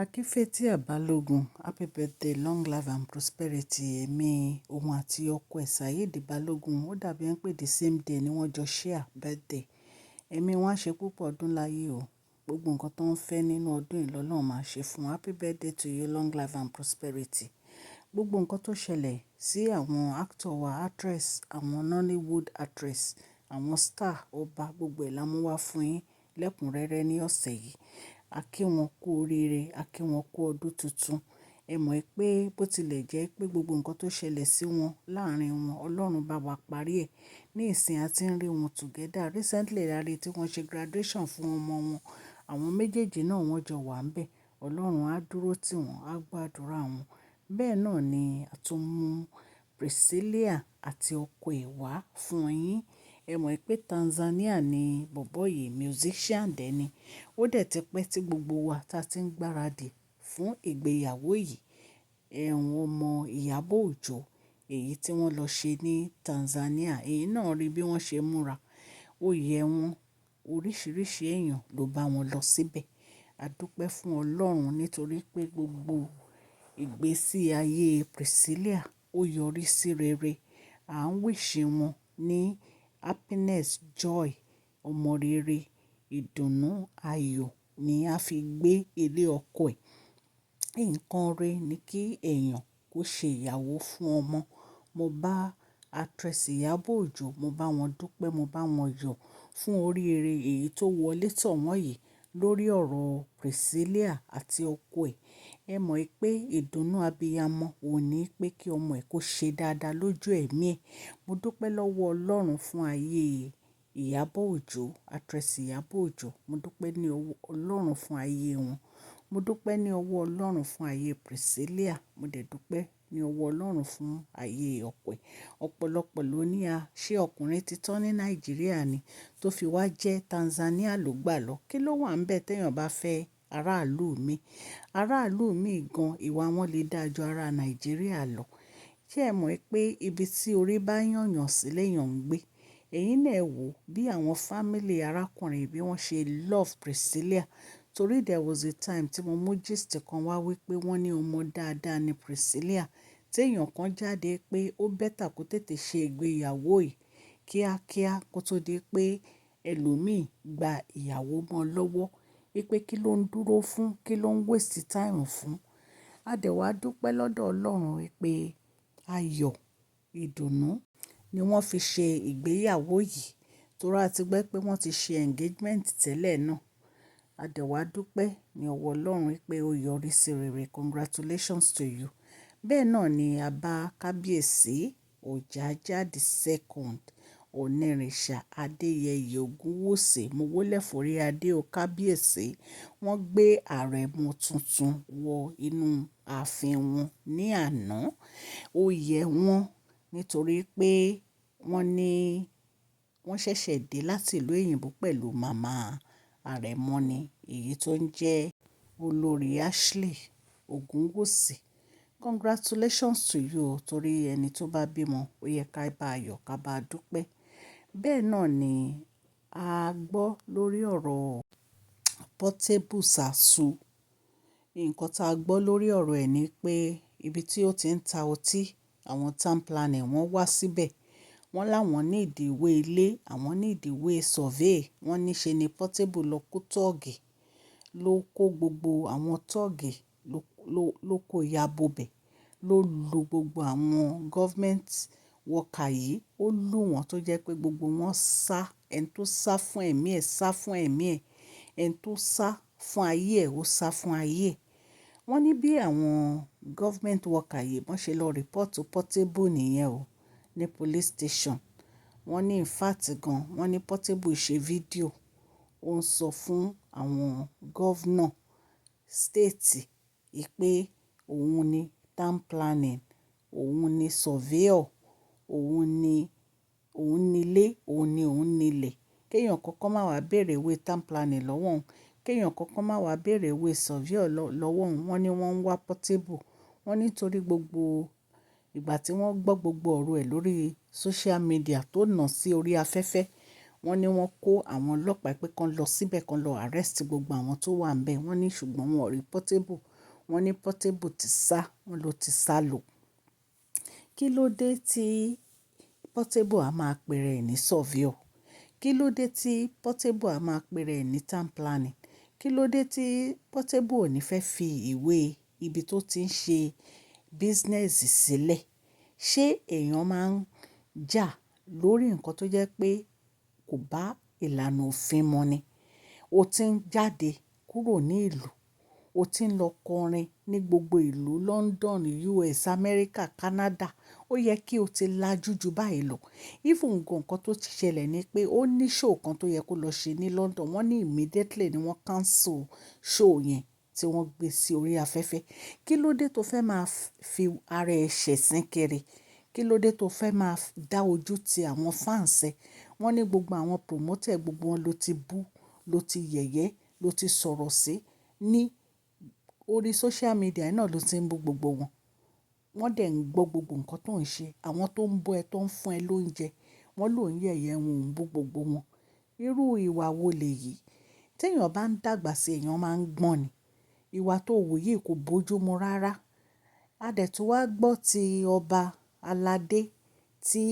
Akífẹ́tì Balógun, happy birthday, long life and prosperity. Èmi, òun àti ọkọ ẹ̀ Saheed Balógun, ó dàbí ẹni pé the same day ni wọ́n jọ share birthday. Èmi wọ́n á ṣe púpọ̀ ọdún láyé o. Gbogbo nǹkan tó ń fẹ́ nínú ọdún yìí lọ́lọ́run máa ṣe fún. Happy birthday to you, long life and prosperity. Gbogbo nǹkan tó ṣẹlẹ̀ sí àwọn actor wa, actress, àwọn Nollywood actress, àwọn star ọba, gbogbo ẹ̀ la mú wá fún yín lẹ́kùnrẹ́rẹ́ ní ọ̀sẹ̀ yìí. A kí wọn kú oríire, a kí wọn kú ọdún tuntun. Ẹ mọ̀ pé bó tilẹ̀ jẹ́ pé gbogbo nǹkan tó ṣẹlẹ̀ sí wọn láàrin wọn, Ọlọ́run bá wa parí ẹ̀. Ní ìsìn a ti ń rí wọn together. Recently la rí tí wọ́n ṣe graduation fún ọmọ wọn. Àwọn méjèèjì náà wọ́n jọ wà ńbẹ̀. Ọlọ́run á dúró tì wọ́n, á gbàdúrà wọn. Bẹ́ẹ̀ náà ni a tún mú Priscilla àti ọkọ ẹ̀ wá fún yín. Ẹ mọ̀ pé Tanzania ni bọ̀bọ́ yìí, musician dẹ̀ ni. Ó dẹ̀ ti pẹ́ tí gbogbo wa ta ti ń gbáradì fún ìgbéyàwó yìí. Ẹ̀hún ọmọ Ìyábọ̀ Òjó, èyí tí wọ́n lọ ṣe ní Tanzania. Èyí náà rí bí wọ́n ṣe múra. Ó yẹ wọ́n, oríṣiríṣi èèyàn ló bá wọn lọ síbẹ̀. A dúpẹ́ fún Ọlọ́run nítorí pé gbogbo ìgbésí ayé Priscilla ó yọrí sí rere. À ń wíṣì wọn ní happiness, joy, ọmọ rere, ìdùnnú, ayọ̀ ni a fi gbé ilé ọkọ ẹ̀. Nǹkan rere ni kí èèyàn kó ṣe ìyàwó fún ọmọ. Mo bá actress Ìyábọ̀ Òjó, mo bá wọn dúpẹ́, mo bá wọn yọ̀ fún oríire èyí tó wọlé tọ̀ wọ́n yìí lórí ọ̀rọ̀ Priscilla àti ọkọ ẹ̀. Ẹ mọ̀ pé ìdùnnú abiyamọ ò ní pé kí ọmọ ẹ̀ kó ṣe dáadáa lójú ẹ̀mí ẹ̀. Mo dúpẹ́ lọ́wọ́ Ọlọ́run fún ayé Ìyábọ̀ Òjó, actress Ìyábọ̀ Òjó. Mo dúpẹ́ ní ọwọ́ Ọlọ́run fún ayé wọn. Mo dúpẹ́ ní ọwọ́ Ọlọ́run fún ayé Priscilla. Mo dẹ̀ dúpẹ́ ní ọwọ́ Ọlọ́run fún ayé ọkọ ẹ̀. Ọ̀pọ̀lọpọ̀ ló ní ṣé ọkùnrin ti tán ní Nàìjíríà ni tó fi wá jẹ́ Tanzania ló gbà lọ. Kí ló wà ńbẹ̀ téèyàn bá fẹ́ aráàlú mi? Aráàlú mi gan ìwà wọn lè dáa ju ará Nàìjíríà lọ. Ṣé ẹ mọ̀ pé ibi tí orí bá yànyàn sí lèèyàn ń gbé? Ẹ̀yin náà ẹ wò bí àwọn family arákùnrin bí wọ́n ṣe love Priscilla. Torí there was a time tí mo mú gist kan wá wípé wọ́n ní ọmọ dáadáa ní Priscilla. Tí èèyàn kan jáde pé ó better kó tètè ṣe ìgbéyàwó yìí kíákíá kó tó di pé ẹlòmíì gba ìyàwó mọ́ ọ lọ́wọ́. Wípé kí ló ń dúró fún? Kí ló ń waste time fún? A dẹ̀ wá dúpẹ́ lọ́dọ̀ Ọlọ́run wípé ayọ̀, ìdùnnú ni wọ́n fi ṣe ìgbéyàwó yìí. Torí a ti gbọ́ pé wọ́n ti ṣe engagement tẹ́lẹ̀ náà. A dẹ̀ wá dúpẹ́ ní ọwọ́ Ọlọ́run wípé ó yọrí sí rere. Congratulations to you. Bẹ́ẹ̀ náà ni a bá kábíyèsí Ọjájá the second Onírìṣà Adéyẹyè Ògúnwùsì. Mo wólẹ̀ forí adé o kábíyèsí. Wọ́n gbé àrẹ̀mọ tuntun wọ inú ààfin wọn ní àná. Ó yẹ wọ́n nítorí pé wọ́n ní wọ́n ṣẹ̀ṣẹ̀ dé láti ìlú òyìnbó pẹ̀lú màmá àrẹ̀mọ ni èyí tó ń jẹ́ olórí Ashley Ògúnwùsì. Congratulations to you torí ẹni tó bá bímọ ó yẹ ká bá a yọ̀ ká bá a dúpẹ́. Bẹ́ẹ̀ náà ni a gbọ́ lórí ọ̀rọ̀ Portable Sasu. Nǹkan tá a gbọ́ lórí ọ̀rọ̀ ẹ̀ ni pé ibi tí ó ti ń ta ọtí, àwọn town planning wọ́n wá síbẹ̀. Wọ́n láwọn ní ìdíwé ilé, àwọn ní ìdíwé survey. Wọ́n ní ṣe ni Portable lọ kó tọ́ọ̀gì, ló kó gbogbo àwọn tọ́ọ̀gì ló kó ya bobẹ̀, ló lu gbogbo àwọn government worker yìí. Ó lù wọ́n tó jẹ́ pé gbogbo wọn sá. Ẹni tó sá fún ẹ̀mí ẹ̀ sá fún ẹ̀mí ẹ̀. Ẹni tó sá fún ayé ẹ̀ ó sá fún ayé ẹ̀. Wọ́n ní bí àwọn government worker yìí wọ́n ṣe lọ report Portable nìyẹn o ní police station. Wọ́n ní in fact gan, wọ́n ní Portable ṣe fídíò. Ó ń sọ fún àwọn governor state pé òun ni town planning, òun ni surveyor, òun ni ilé, òun ni ilẹ̀. Kéèyàn kankan máa wá béèrè ìwé town planning lọ́wọ́ òun. Kéèyàn kankan máa wá béèrè ìwé surveyor lọ́wọ́ òun. Wọ́n ní wọ́n ń wá Portable. Wọ́n ní torí gbogbo ìgbà tí wọ́n gbọ́ gbogbo ọ̀rọ̀ ẹ̀ lórí social media tó nà sí orí afẹ́fẹ́, wọ́n ní wọ́n kó àwọn ọlọ́pàá pé kán lọ síbẹ̀ kán lọ arrest gbogbo àwọn tó wà ńbẹ̀. Wọ́n ní ṣùgbọ́n wọn ò rí Portable. Wọ́n ní Portable ti sá, wọ́n ló ti sá lọ. Kí ló dé tí Portable a máa pe rẹ̀ ní surveyor? Kí ló dé tí Portable a máa pe rẹ̀ ní town planning? Kí ló dé tí Portable ò ní fẹ́ fi ìwé ibi tó ti ń ṣe business sílẹ̀? Ṣé èèyàn máa ń jà lórí nǹkan tó jẹ́ pé kò bá ìlànà òfin mu ni? O ti ń jáde kúrò ní ìlú, o ti ń lọ kọrin ní gbogbo ìlú London, US, America, Canada. Ó yẹ kí o ti lajú ju báyìí lọ. Even nǹkan tó ti ṣẹlẹ̀ ni pé ó ní show kan tó yẹ kó lọ ṣe ní London. Wọ́n ní immediately ni wọ́n cancel show yẹn tí wọ́n gbé sí orí afẹ́fẹ́. Kí ló dé tó fẹ́ máa fi ara ẹ ṣẹ̀sín kiri? Kí ló dé tó fẹ́ máa dá ojú ti àwọn fans ẹ? Wọ́n ní gbogbo àwọn promoter gbogbo wọn ló ti bú, ló ti yẹ̀yẹ́, ló ti sọ̀rọ̀ sí ní orí social media náà ló ti ń bú gbogbo wọn. Wọ́n dẹ̀ ń gbọ́ gbogbo nǹkan tó ń ṣe. Àwọn tó ń bọ́ ẹ tó ń fún ẹ lóúnjẹ, wọ́n ló ń yẹ̀yẹ́ wọn, ń bú gbogbo wọn. Irú ìwà wo lèyí? Tí èèyàn bá ń dàgbà sí èèyàn máa ń gbọ́n ni. Ìwà tó wù yìí kò bójú mu rárá. A dẹ̀ tún wá gbọ́ ti ọba aládé tí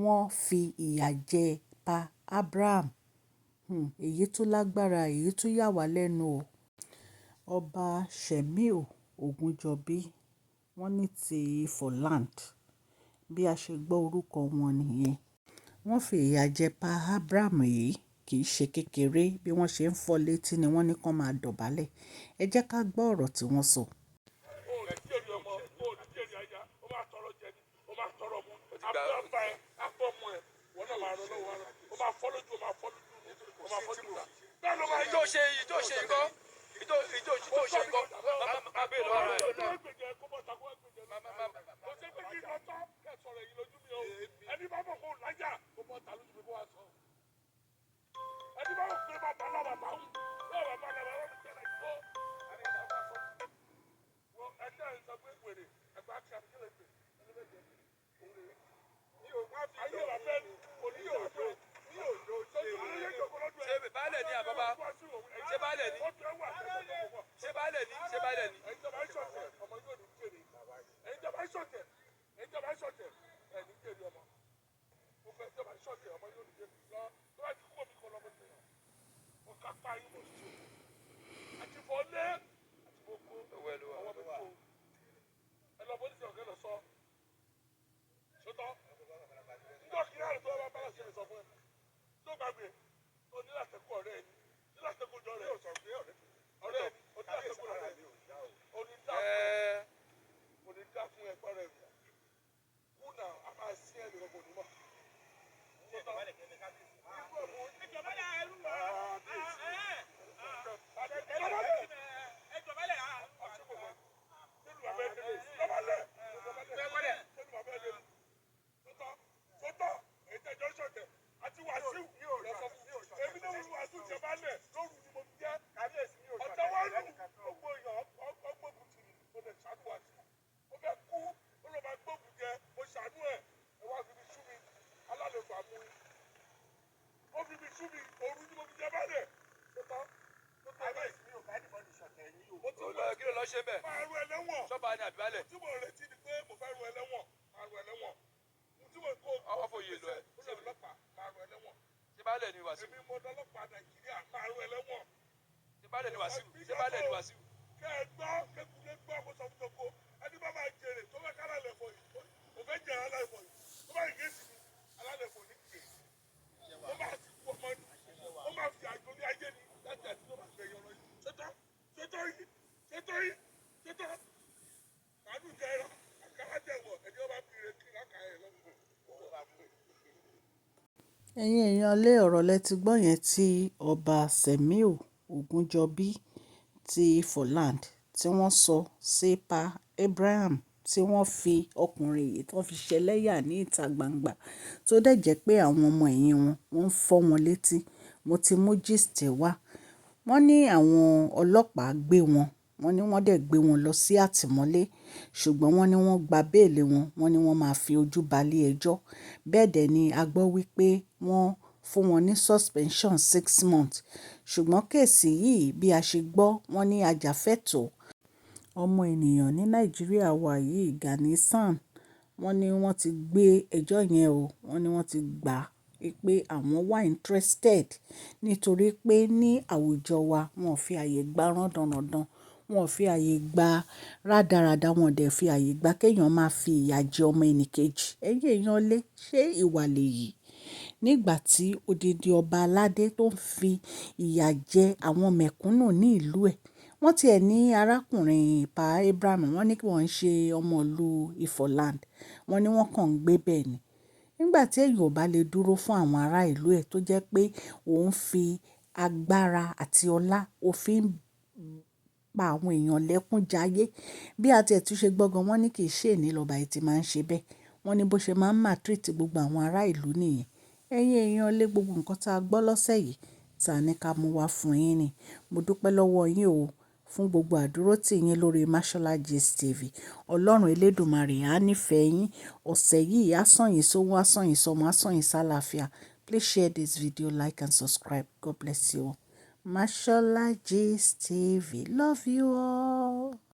wọ́n fi ìyà jẹ Pa Abraham. Èyí tún lágbára, èyí tún yà wá lẹ́nu o. Ọba Ṣẹ̀míò Ògúnjọbí, wọ́n ní ti Foland. Bí a ṣe gbọ́ orúkọ wọn nìyẹn. Wọ́n fi ìyà jẹ Pa Abraham yìí kì í ṣe kékeré. Bí wọ́n ṣe ń fọ́ létí ni wọ́n ní kán máa dọ̀bálẹ̀. Ẹ jẹ́ ká gbọ́ ọ̀rọ̀ tí wọ́n sọ. ṣe bẹ́ẹ̀. Máa ru ẹlẹ́wọ̀n. Ṣọ́ba ni àbíbálẹ̀. Tí mo retí ni pé mo fẹ́ ru ẹlẹ́wọ̀n. Máa ru ẹlẹ́wọ̀n. Tí mo kó ọwọ́ fòye lọ ẹ̀. Ó lè lọ́pàá. Máa ru ẹlẹ́wọ̀n. Ṣé báálẹ̀ ni Wàsíù? Èmi mo dọ́lọ́pàá Nàìjíríà. Máa ru ẹlẹ́wọ̀n. Ṣé báálẹ̀ ni Wàsíù? Ṣé báálẹ̀ ni Wàsíù? Kẹ́ ẹ gbọ́ kékulé gbọ́ mo sọ fún gbogbo. Ẹni bá máa jèrè tó fẹ́ kálá lẹ̀ fọ yìí. Mo fẹ́ jẹ alálẹ̀ fọ yìí. Tó bá yìí sí mi, alálẹ̀ fọ ní kè. Ó máa ti kú ọmọ ní. Ó máa fi àjò ní ayé ni láti àti tó máa gbẹ̀yìn ọ̀rọ̀ yìí. Ṣétọ́ ṣétọ́ yìí ṣétọ́ yìí ṣétọ́. Màálù jẹ ẹran. Àkàrà jẹ wọ̀. Ẹni ó bá fi rè kí lákàá ẹ̀ lọ́wọ́. Ẹ̀yin èèyàn lé ọ̀rọ̀ lẹ ti gbọ́ yẹn tí ọba Ṣẹ̀míò Ògúnjọbí ti Foland tí wọ́n sọ sí Pa Abraham tí wọ́n fi ọkùnrin yìí tí wọ́n fi ṣẹlẹ́yà ní ìta gbangba tó dẹ̀ jẹ́ pé àwọn ọmọ ẹ̀yìn wọn wọ́n ń fọ́ wọn létí. Mo ti mú gist wá. Wọ́n ní àwọn ọlọ́pàá gbé wọn. Wọ́n ní wọ́n dẹ̀ gbé wọn lọ sí àtìmọ́lé ṣùgbọ́n wọ́n ní wọ́n gba béèlì wọn. Wọ́n ní wọ́n máa fi ojú balẹ̀ ẹjọ́. Bẹ́ẹ̀ dẹ̀ ni a gbọ́ wípé wọ́n fún wọn ní suspension 6 months. Ṣùgbọ́n kéèsì yìí bí a ṣe gbọ́ wọ́n ní ajàfẹ́tọ̀ọ́ ọmọ ènìyàn ní Nàìjíríà wa yìí, Gani San, wọ́n ní wọ́n ti gbé ẹjọ́ yẹn o. Wọ́n ní wọ́n ti gbà pé àwọn wà interested nítorí pé ní àwùjọ wa wọn ò fi àyè gba rándanrandan, wọn ò fi àyè gba rádaràda, wọn ò dẹ̀ fi àyè gba kéèyàn máa fi ìyà jẹ ọmọ ẹnìkejì. Ẹ̀yin èèyàn lé, ṣé ìwà lèyí? Nígbà tí odidi ọba aládé tó ń fi ìyà jẹ àwọn mẹ̀kúnnù ní ìlú ẹ̀. Wọ́n tiẹ̀ ní arákùnrin Pa Abraham, wọ́n ní kí wọ́n ṣe ọmọ ìlú Ifoland. Wọ́n ní wọ́n kàn ń gbé bẹ́ẹ̀ ni. Nígbà tí èèyàn ò bá lè dúró fún àwọn ará ìlú ẹ̀ tó jẹ́ pé òun fi agbára àti ọlá òfin pa àwọn èèyàn lẹ́kún jayé. Bí a tiẹ̀ tún ṣe gbọ́ gan, wọ́n ní kì í ṣe èní lọ́ba yìí tí máa ń ṣe bẹ́ẹ̀. Wọ́n ní bó ṣe máa ń maltreat gbogbo àwọn ará ìlú nìyẹn. Ẹ̀yin èèyàn lé, gbogbo nǹkan tá a gbọ́ lọ́sẹ̀ yìí ta ní ká mú wá fún yín ni. Mo dúpẹ́ lọ́wọ́ yín o fún gbogbo àdúrótì yín lórí Mashola Gist TV. Ọlọ́run Elédùmarè á nífẹ̀ẹ́ yín. Ọ̀sẹ̀ yìí á sàn yín sówó, á sàn yín sọ́mọ, á sàn yín sálàáfíà. Please share this video, like and subscribe. God bless you all. Mashola Gist TV. Love you all.